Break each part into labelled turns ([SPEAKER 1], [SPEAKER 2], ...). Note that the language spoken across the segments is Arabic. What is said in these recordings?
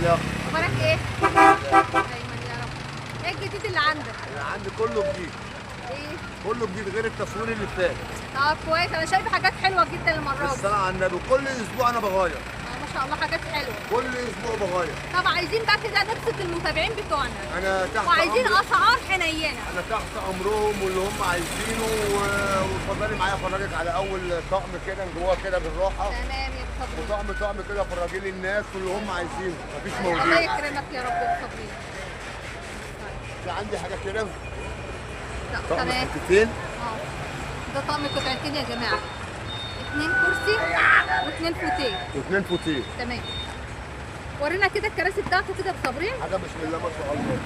[SPEAKER 1] يا
[SPEAKER 2] اخبارك ايه؟ دايما يا رب. ايه الجديد اللي عندك؟
[SPEAKER 1] اللي عندي كله جديد.
[SPEAKER 2] ايه؟
[SPEAKER 1] كله جديد غير التصوير اللي فات.
[SPEAKER 2] طب كويس، انا شايفه حاجات حلوه جدا المره دي.
[SPEAKER 1] الصلاة على النبي، كل اسبوع انا بغير.
[SPEAKER 2] ما شاء الله حاجات حلوه.
[SPEAKER 1] كل اسبوع بغير.
[SPEAKER 2] طب عايزين بقى كده نبسط المتابعين بتوعنا.
[SPEAKER 1] انا تحت
[SPEAKER 2] وعايزين
[SPEAKER 1] أمر-
[SPEAKER 2] اسعار حنينه.
[SPEAKER 1] انا تحت امرهم واللي هم عايزينه واتفضلي معايا افرجك على اول طقم كده جوه كده بالراحه.
[SPEAKER 2] تمام يا ابو صبري.
[SPEAKER 1] وطقم كده افرجي لي الناس واللي هم عايزينه، مفيش
[SPEAKER 2] الله
[SPEAKER 1] موجود.
[SPEAKER 2] يكرمك يا رب يا ابو صبري.
[SPEAKER 1] في عندي حاجه كده
[SPEAKER 2] لا،
[SPEAKER 1] طقم
[SPEAKER 2] تمام.
[SPEAKER 1] حتتين.
[SPEAKER 2] ده طقم قطعتين يا جماعه. 2 كرسي و2 فوتيه.
[SPEAKER 1] واثنين فوتيه.
[SPEAKER 2] تمام. ورينا كده الكراسي بتاعته كده بصبرين.
[SPEAKER 1] حاجه بسم الله ما شاء الله.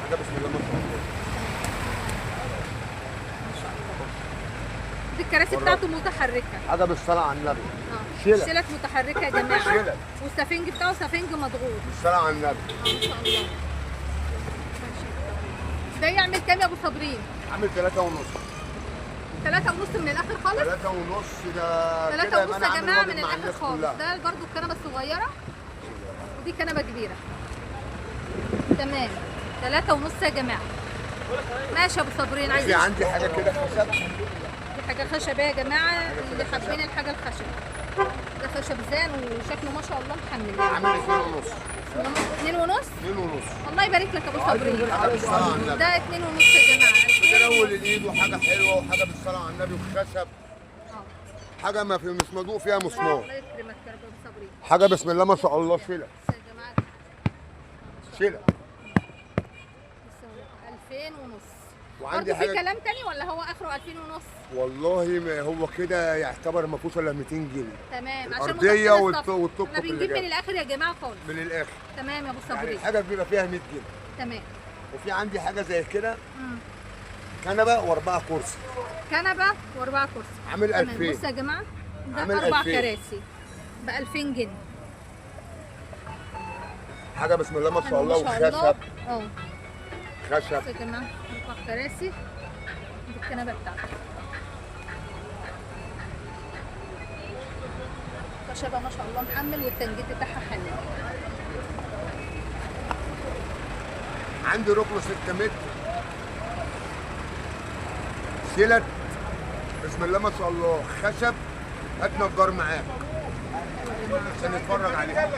[SPEAKER 1] حاجه بسم الله ما شاء الله.
[SPEAKER 2] دي الكراسي بتاعته متحركه.
[SPEAKER 1] حاجه بالصلاه على النبي. شلت.
[SPEAKER 2] شلت متحركه يا جماعه.
[SPEAKER 1] شلت.
[SPEAKER 2] والسفنج بتاعه سفنج مضغوط.
[SPEAKER 1] بالصلاه على النبي.
[SPEAKER 2] ما شاء الله. ده يعمل كام يا ابو صابرين؟
[SPEAKER 1] عامل 3 ونص.
[SPEAKER 2] 3 ونص من الاخر خالص؟
[SPEAKER 1] 3 ونص ده
[SPEAKER 2] 3
[SPEAKER 1] كده
[SPEAKER 2] ونص
[SPEAKER 1] أنا
[SPEAKER 2] يا
[SPEAKER 1] عامل
[SPEAKER 2] جماعه
[SPEAKER 1] واجب
[SPEAKER 2] من
[SPEAKER 1] مع
[SPEAKER 2] الاخر
[SPEAKER 1] الناس
[SPEAKER 2] خالص.
[SPEAKER 1] كلها.
[SPEAKER 2] ده برضو الكنبه الصغيره ودي كنبه كبيره. تمام. 3 ونص يا جماعه. ماشي يا ابو صابرين.
[SPEAKER 1] في
[SPEAKER 2] عايزين
[SPEAKER 1] عندي حاجه كده خشب.
[SPEAKER 2] دي حاجه خشب يا جماعه اللي حابين الحاجه الخشب. ده خشب زان وشكله ما شاء الله محمل.
[SPEAKER 1] عامل 2 ونص.
[SPEAKER 2] 2 ونص؟
[SPEAKER 1] 2 ونص.
[SPEAKER 2] الله يبارك لك يا ابو صابرين.
[SPEAKER 1] حاجه بالصلاه على النبي.
[SPEAKER 2] ده 2 ونص يا جماعه.
[SPEAKER 1] متناول الايد وحاجه حلوه وحاجه بالصلاه على النبي وخشب. حاجه ما في مش مدوق فيها مسمار.
[SPEAKER 2] الله يكرمك يا رب يا ابو صابرين.
[SPEAKER 1] حاجه بسم الله ما شاء الله. شيله
[SPEAKER 2] يا جماعه
[SPEAKER 1] شيله.
[SPEAKER 2] 2000 ونص.
[SPEAKER 1] وعندي
[SPEAKER 2] برضه في
[SPEAKER 1] حاجه
[SPEAKER 2] كلام تاني ولا هو اخره 2000 ونص؟
[SPEAKER 1] والله ما هو كده يعتبر ما فيهوش الا 200 جنيه.
[SPEAKER 2] تمام. عشان
[SPEAKER 1] الارضيه
[SPEAKER 2] متوسط الصف.
[SPEAKER 1] والتوك
[SPEAKER 2] احنا
[SPEAKER 1] اللي
[SPEAKER 2] بنجيب من
[SPEAKER 1] جاي.
[SPEAKER 2] الاخر يا جماعه خالص.
[SPEAKER 1] من الاخر.
[SPEAKER 2] تمام يا ابو
[SPEAKER 1] يعني
[SPEAKER 2] صابرين.
[SPEAKER 1] الحاجه بيبقى فيها 100 جنيه.
[SPEAKER 2] تمام.
[SPEAKER 1] وفي عندي حاجه زي كده
[SPEAKER 2] مم.
[SPEAKER 1] كنبه واربعه كرسي.
[SPEAKER 2] كنبه واربعه كرسي.
[SPEAKER 1] عامل
[SPEAKER 2] تمام.
[SPEAKER 1] 2000.
[SPEAKER 2] بصوا يا جماعه ده
[SPEAKER 1] عامل
[SPEAKER 2] 4
[SPEAKER 1] 2000.
[SPEAKER 2] كراسي ب 2000 جنيه.
[SPEAKER 1] حاجه بسم الله ما شاء الله
[SPEAKER 2] ما شاء الله.
[SPEAKER 1] وخشب.
[SPEAKER 2] خشب
[SPEAKER 1] خشب.
[SPEAKER 2] يا جماعه 4 كراسي. دي الكنبه بتاعته. خشبه ما شاء الله محمل والتنجيد بتاعها حلو.
[SPEAKER 1] عندي ركن 6 متر. شيلت بسم الله ما شاء الله خشب. هات نجار معاك عشان نتفرج عليه.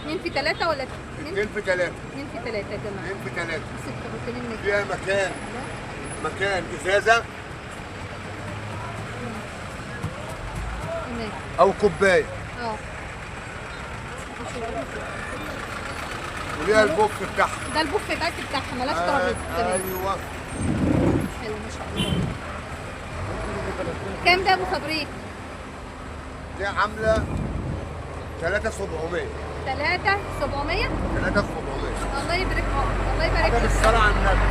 [SPEAKER 2] 2 في 3 ولا
[SPEAKER 1] 2 في 3.
[SPEAKER 2] 2 في 3 يا جماعه.
[SPEAKER 1] 2 في 3.
[SPEAKER 2] بس الكرتونين نجم.
[SPEAKER 1] فيها مكان ازازه
[SPEAKER 2] تمام.
[SPEAKER 1] او كوبايه.
[SPEAKER 2] اه
[SPEAKER 1] وليها البوك بتاعها.
[SPEAKER 2] ده البوف بس بتاعها ملاش ترابيزه. تمام.
[SPEAKER 1] ايوه.
[SPEAKER 2] حلو ما شاء الله. كام ده يا ابو صابرين؟
[SPEAKER 1] دي عامله 3700.
[SPEAKER 2] 3700.
[SPEAKER 1] 3700.
[SPEAKER 2] الله يبارك لك. الله يبارك
[SPEAKER 1] حاجه
[SPEAKER 2] لك.
[SPEAKER 1] بالصلاه على النبي.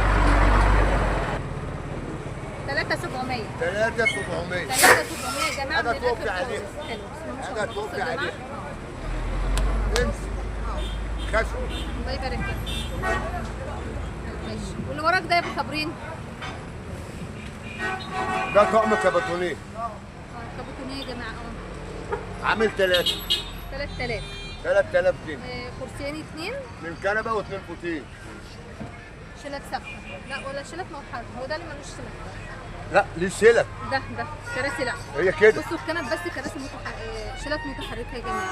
[SPEAKER 2] 3700.
[SPEAKER 1] 3700.
[SPEAKER 2] 3700 يا جماعه.
[SPEAKER 1] حاجة
[SPEAKER 2] من الآخر
[SPEAKER 1] توفي عليها.
[SPEAKER 2] خالص. حلو بسم الله ما شاء
[SPEAKER 1] حاجة
[SPEAKER 2] الله.
[SPEAKER 1] توفي
[SPEAKER 2] بصوا يا جماعة.
[SPEAKER 1] عليها. امسك خشب.
[SPEAKER 2] الله يبارك لك. ماشي. واللي وراك ده يا ابو صابرين؟
[SPEAKER 1] ده طقم كابتونيه
[SPEAKER 2] كابوتونيه يا جماعه.
[SPEAKER 1] عامل 3.
[SPEAKER 2] 3000.
[SPEAKER 1] 3000 جنيه.
[SPEAKER 2] كرسيين 2.
[SPEAKER 1] من كنبه واثنين فوتيه.
[SPEAKER 2] شلت ثابته. لا ولا شلت موحد. هو ده اللي ملوش شلت.
[SPEAKER 1] لا ليه شيلت.
[SPEAKER 2] ده كراسي لا.
[SPEAKER 1] هي كده.
[SPEAKER 2] بصوا الكنب بس كراسي شلت متحركه يا جماعه.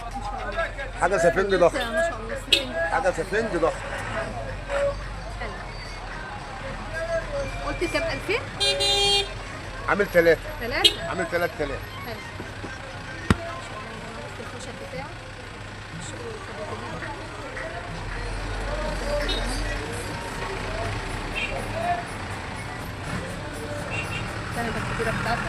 [SPEAKER 2] ما شاء الله.
[SPEAKER 1] حاجه سفنج ضخم.
[SPEAKER 2] ما شاء الله السفنج.
[SPEAKER 1] حاجه سفنج ضخم.
[SPEAKER 2] حلو. قلت كام 2000؟
[SPEAKER 1] عامل 3.
[SPEAKER 2] 3.
[SPEAKER 1] عامل 3000.
[SPEAKER 2] حلو. ما شاء الله يا جماعه. بصوا الخشب بتاعه. الشغل الكابوتونيه. الكنبه الكبيره بتاعته.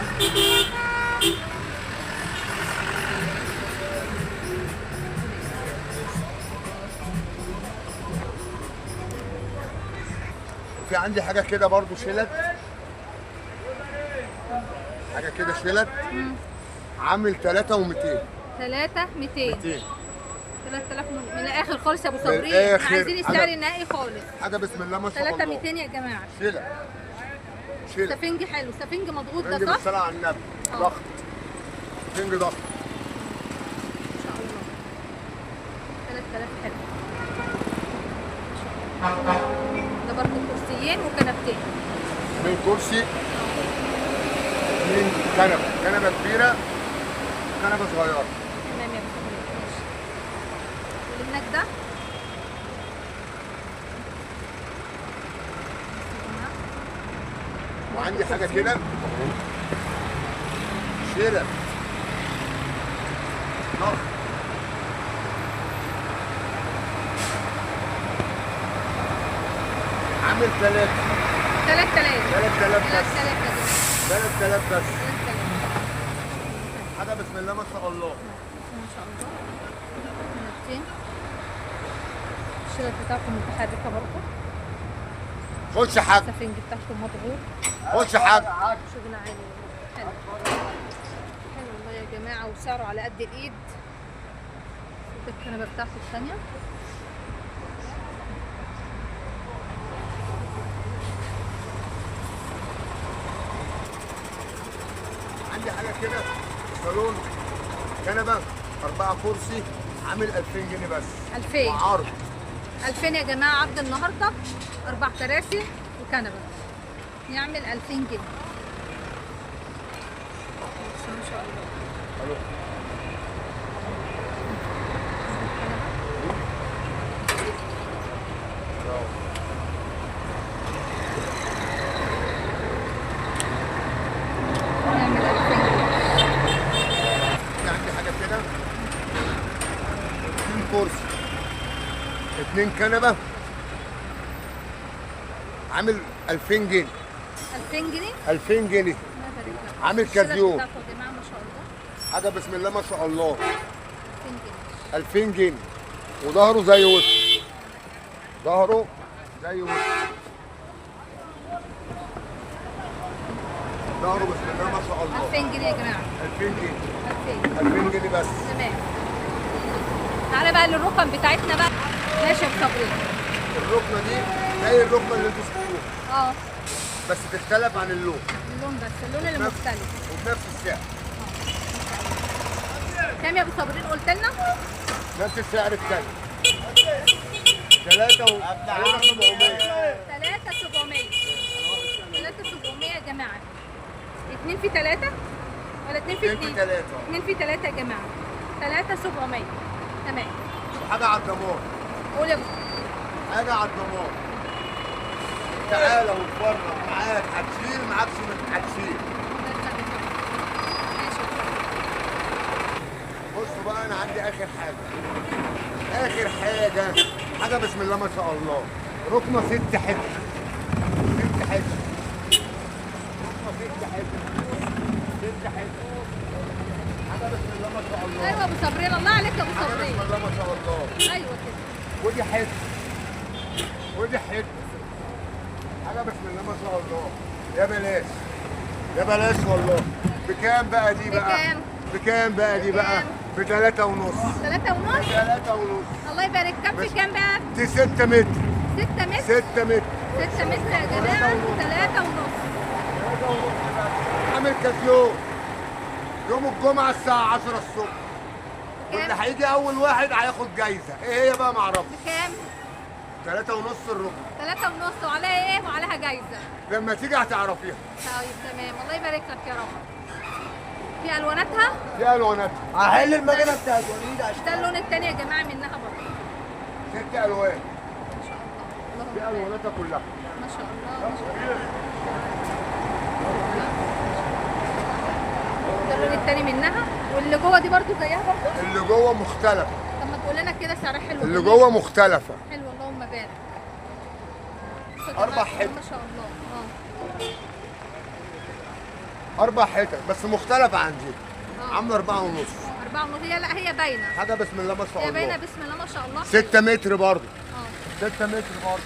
[SPEAKER 1] في عندي حاجه كده برضو شيلت. حاجه كده شيلت. عامل 3200.
[SPEAKER 2] 3200.
[SPEAKER 1] 200.
[SPEAKER 2] 3000 من الاخر خالص يا ابو صابرين.
[SPEAKER 1] الآخر.
[SPEAKER 2] احنا عايزين السعر
[SPEAKER 1] حاجة.
[SPEAKER 2] النهائي خالص.
[SPEAKER 1] حاجه بسم الله ما شاء الله.
[SPEAKER 2] 3200 يا جماعه.
[SPEAKER 1] شيلت. شيلت.
[SPEAKER 2] سفنج حلو. سفنج مضغوط
[SPEAKER 1] سفنج
[SPEAKER 2] ده صح؟
[SPEAKER 1] بالصلاه على النبي.
[SPEAKER 2] آه.
[SPEAKER 1] ضغط. سفنج ضغط.
[SPEAKER 2] ده برضه كرسيين وكنبتين.
[SPEAKER 1] من كرسي، من كنبه، كنبه كبيره وكنبه صغيره.
[SPEAKER 2] تمام يا ابو صبري ماشي. واللي هناك ده
[SPEAKER 1] وعندي حاجه كده شيله نار. عامل 3000
[SPEAKER 2] 3000
[SPEAKER 1] بس. 3000 بس.
[SPEAKER 2] 3000
[SPEAKER 1] حاجه بسم الله ما شاء الله.
[SPEAKER 2] ما شاء الله. كنبتين. الشبك بتاعكم متحركة برضه.
[SPEAKER 1] خش يا حاج،
[SPEAKER 2] السفنج بتاعكم مضغوط.
[SPEAKER 1] خش يا حاج.
[SPEAKER 2] شغل عالي حلو. حلو والله يا جماعة، وسعره على قد الإيد. ده الكنبة بتاعته الثانية.
[SPEAKER 1] عندي حاجه كده صالون كنبه 4 كرسي عامل 2000 جنيه بس.
[SPEAKER 2] 2000
[SPEAKER 1] وعرض
[SPEAKER 2] 2000 يا جماعة، عرض النهاردة 4 كراسي وكنبة يعمل 2000 جنيه. بس ما شاء الله.
[SPEAKER 1] الو.
[SPEAKER 2] يعمل 2000 جنيه.
[SPEAKER 1] في عندي حاجه كده 2 كرسي 2 كنبه عامل 2000 جنيه.
[SPEAKER 2] 2000 جنيه؟
[SPEAKER 1] 2000 جنيه
[SPEAKER 2] الله يبارك لك.
[SPEAKER 1] عامل
[SPEAKER 2] الشبك
[SPEAKER 1] كازيون.
[SPEAKER 2] بتاعته يا جماعة ما شاء الله.
[SPEAKER 1] حاجه بسم الله ما شاء الله.
[SPEAKER 2] 2000 جنيه.
[SPEAKER 1] 2000 جنيه وظهره زي وسط. ظهره زي وسط. ظهره بسم الله ما شاء الله.
[SPEAKER 2] 2000 جنيه يا جماعة.
[SPEAKER 1] 2000 جنيه.
[SPEAKER 2] 2000.
[SPEAKER 1] 2000 جنيه بس.
[SPEAKER 2] تمام. تعالى بقى للركن بتاعتنا بقى. ماشي يا ابو صبري.
[SPEAKER 1] الركنه دي زي الركنه اللي انتوا شفتوها
[SPEAKER 2] اه
[SPEAKER 1] بس تختلف عن اللون
[SPEAKER 2] اللون، بس اللون اللي مختلف.
[SPEAKER 1] وبنفس السعر.
[SPEAKER 2] كام يا ابو صابرين قلت لنا؟
[SPEAKER 1] نفس السعر التاني. 3700.
[SPEAKER 2] 3700. 3700 يا جماعة. 2 في 3 ولا 2 في
[SPEAKER 1] 2 في
[SPEAKER 2] 2؟
[SPEAKER 1] 3.
[SPEAKER 2] 2 في 3 يا جماعة. 3700. تمام.
[SPEAKER 1] حاجه على الضمان.
[SPEAKER 2] قول يا ابو
[SPEAKER 1] حاجه على الضمان. تعالى واتفرج معاك، هتشيل معاكش هتشيل.
[SPEAKER 2] ماشي.
[SPEAKER 1] بصوا بقى انا عندي اخر حاجه. اخر حاجه بسم الله ما شاء الله. ركنه 6 حته. 6 حته. ركنه 6 حته. 6 حته. حاجه بسم الله ما شاء الله.
[SPEAKER 2] ايوه يا ابو صابرين، الله عليك يا ابو
[SPEAKER 1] حاجه بسم
[SPEAKER 2] صابرين.
[SPEAKER 1] الله ما شاء الله.
[SPEAKER 2] ايوه كده.
[SPEAKER 1] ودي حته. ودي حته. حاجه بسم الله ما شاء الله. يا بلاش. يا بلاش والله. بكام بقى دي بقى؟
[SPEAKER 2] بكام؟
[SPEAKER 1] بكام بقى دي بقى؟ ب 3 ونص.
[SPEAKER 2] 3 ونص.
[SPEAKER 1] 3 ونص.
[SPEAKER 2] الله يبارك. كام في كام بقى؟
[SPEAKER 1] دي 6 متر.
[SPEAKER 2] 6 متر.
[SPEAKER 1] 6 متر.
[SPEAKER 2] 6 متر يا جماعة. 3 ونص.
[SPEAKER 1] عامل كازيون يوم الجمعة الساعة 10 الصبح. واللي
[SPEAKER 2] بكام؟
[SPEAKER 1] هيجي أول واحد هياخد جايزة. إيه هي بقى معرفش.
[SPEAKER 2] بكام؟
[SPEAKER 1] 3 ونص الربع.
[SPEAKER 2] 3 ونص وعليها ايه؟ وعليها جايزة.
[SPEAKER 1] لما تيجي هتعرفيها.
[SPEAKER 2] طيب تمام، الله يبارك لك يا رب. في الواناتها؟
[SPEAKER 1] دي ألوانات.
[SPEAKER 3] هحل المكنه بتاعت وليد عشان
[SPEAKER 2] ده اللون التاني يا جماعة منها برضه.
[SPEAKER 1] 6 ألوان.
[SPEAKER 2] ما شاء الله.
[SPEAKER 1] دي
[SPEAKER 2] اللهم بارك.
[SPEAKER 1] ألواناتها كلها.
[SPEAKER 2] ما شاء الله ما شاء الله. ده اللون التاني منها، واللي جوه دي برضه زيها برضه.
[SPEAKER 1] اللي جوه مختلفة.
[SPEAKER 2] طب ما تقول لنا كده سعرها حلو.
[SPEAKER 1] اللي
[SPEAKER 2] جميل.
[SPEAKER 1] جوه مختلفة.
[SPEAKER 2] حلو اللهم بارك. بصوا يا
[SPEAKER 1] 4
[SPEAKER 2] جماعة،
[SPEAKER 1] حتت.
[SPEAKER 2] ما شاء الله.
[SPEAKER 1] 4 حتت بس مختلفة عن دي. عاملة 4 ونص.
[SPEAKER 2] 4 ونص. هي لا هي باينة.
[SPEAKER 1] حاجة بسم الله ما شاء
[SPEAKER 2] هي باينة
[SPEAKER 1] الله.
[SPEAKER 2] بسم الله ما شاء الله.
[SPEAKER 1] 6 متر برضه.
[SPEAKER 2] اه
[SPEAKER 1] 6 متر برضه.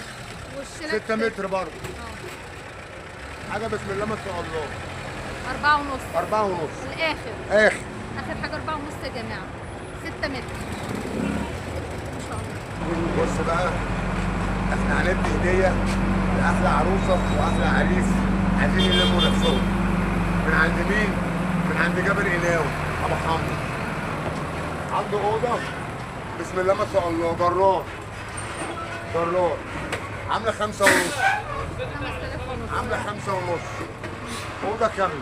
[SPEAKER 2] والشلات
[SPEAKER 1] 6 متر برضه.
[SPEAKER 2] اه
[SPEAKER 1] حاجة بسم الله ما شاء الله.
[SPEAKER 2] 4 ونص.
[SPEAKER 1] 4 ونص.
[SPEAKER 2] الآخر.
[SPEAKER 1] آخر.
[SPEAKER 2] آخر حاجة 4 ونص يا جماعة. 6 متر. ما شاء الله.
[SPEAKER 1] بص بقى احنا هندي هدية لأحلى عروسة وأحلى عريس عايزين يلموا نفسهم. من عند مين؟ من عند جابر قناوي أبو حمد. عنده أوضة بسم الله ما شاء الله جرار. جرار. عامله 5 ونص.
[SPEAKER 2] 5000 ونص.
[SPEAKER 1] عامله 5 ونص. اوضه كامله.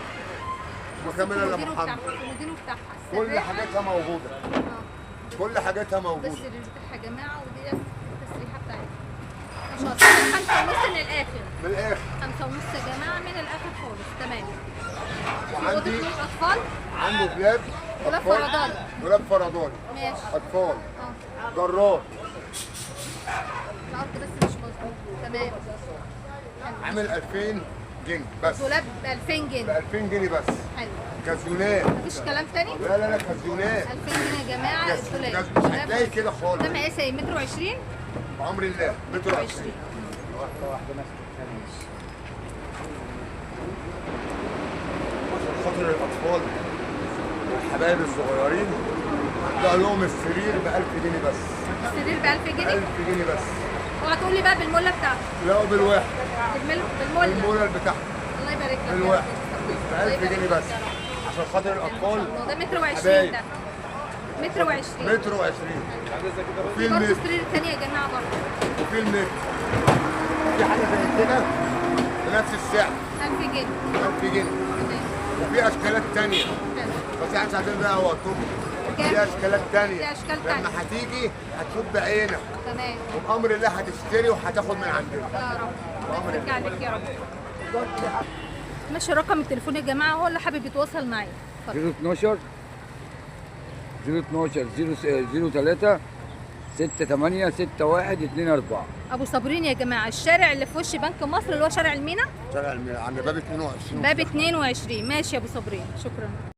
[SPEAKER 1] مكمله الا
[SPEAKER 2] الكومودينو
[SPEAKER 1] محمد.
[SPEAKER 2] بتاعها، الكومودينو بتاعها،
[SPEAKER 1] كل
[SPEAKER 2] السراير.
[SPEAKER 1] حاجاتها موجوده. كل حاجاتها
[SPEAKER 2] ده
[SPEAKER 1] موجوده.
[SPEAKER 2] السرير بتاعها يا جماعه، ودي التسريحه بتاعتها. ما شاء الله. 5 ونص من الاخر.
[SPEAKER 1] من الاخر.
[SPEAKER 2] 5 ونص يا جماعه من الاخر خالص. تمام.
[SPEAKER 1] وعندي
[SPEAKER 2] اوضه نوم اطفال.
[SPEAKER 1] عنده دولاب.
[SPEAKER 2] دولاب
[SPEAKER 1] أطفال.
[SPEAKER 2] فرداني.
[SPEAKER 1] دولاب فرداني.
[SPEAKER 2] ماشي.
[SPEAKER 1] اطفال.
[SPEAKER 2] اه
[SPEAKER 1] جرار.
[SPEAKER 2] الارض بس مش مظبوط. تمام. حلو.
[SPEAKER 1] عامل 2000 جنيه بس.
[SPEAKER 2] دولاب ب 2000
[SPEAKER 1] ب
[SPEAKER 2] جنيه.
[SPEAKER 1] 2000 جنيه بس.
[SPEAKER 2] حلو.
[SPEAKER 1] كازيونات.
[SPEAKER 2] مفيش كلام تاني؟
[SPEAKER 1] لا لا لا كازيونات.
[SPEAKER 2] 2000 جنيه يا جماعه الدولاب.
[SPEAKER 1] مش هتلاقي كده خالص.
[SPEAKER 2] ده مقاسه ايه؟ متر و20؟
[SPEAKER 1] بأمر الله. متر 20.
[SPEAKER 2] 20.
[SPEAKER 1] عشان خاطر الأطفال والحبايب الصغيرين ده لهم السرير ب 1000 جنيه بس.
[SPEAKER 2] السرير ب 1000 جنيه؟
[SPEAKER 1] 1000 جنيه بس.
[SPEAKER 2] اوعى تقول لي بقى بالمله بتاعته.
[SPEAKER 1] لا بالواحد.
[SPEAKER 2] بالمله.
[SPEAKER 1] المولر بتاعها
[SPEAKER 2] الله يبارك لك.
[SPEAKER 1] بالواحد. ب
[SPEAKER 2] الله
[SPEAKER 1] 1000
[SPEAKER 2] يبارك
[SPEAKER 1] جنيه
[SPEAKER 2] لك
[SPEAKER 1] بس.
[SPEAKER 2] يا رب.
[SPEAKER 1] عشان خاطر الأطفال.
[SPEAKER 2] ده متر و20
[SPEAKER 1] حبايب.
[SPEAKER 2] ده. متر و20.
[SPEAKER 1] متر و20. وفي
[SPEAKER 2] برضه
[SPEAKER 1] المتر.
[SPEAKER 2] سرير تاني يا جماعه برضه.
[SPEAKER 1] وفي المتر. في حاجة زي كده بنفس السعر
[SPEAKER 2] 1000 جنيه.
[SPEAKER 1] 1000 جنيه.
[SPEAKER 2] تمام.
[SPEAKER 1] وفي أشكالات تانية.
[SPEAKER 2] حلو.
[SPEAKER 1] بس احنا مش عايزين بقى وقتهم.
[SPEAKER 2] كام؟
[SPEAKER 1] في اشكالات تانية.
[SPEAKER 2] في أشكال
[SPEAKER 1] لما
[SPEAKER 2] تانية.
[SPEAKER 1] هتيجي هتشوف بعينك
[SPEAKER 2] تمام.
[SPEAKER 1] وبأمر الله هتشتري وهتاخد من عندنا.
[SPEAKER 2] يا رب. الله يبارك عليك يا رب. ماشي رقم التليفون يا جماعه، هو اللي حابب يتواصل معايا. اتفضل.
[SPEAKER 4] 012 03 68 61 24.
[SPEAKER 2] ابو صابرين يا جماعه، الشارع اللي في وش بنك مصر اللي هو شارع المينا.
[SPEAKER 1] شارع المينا عند باب 22.
[SPEAKER 2] باب 22. ماشي يا ابو صابرين، شكرا.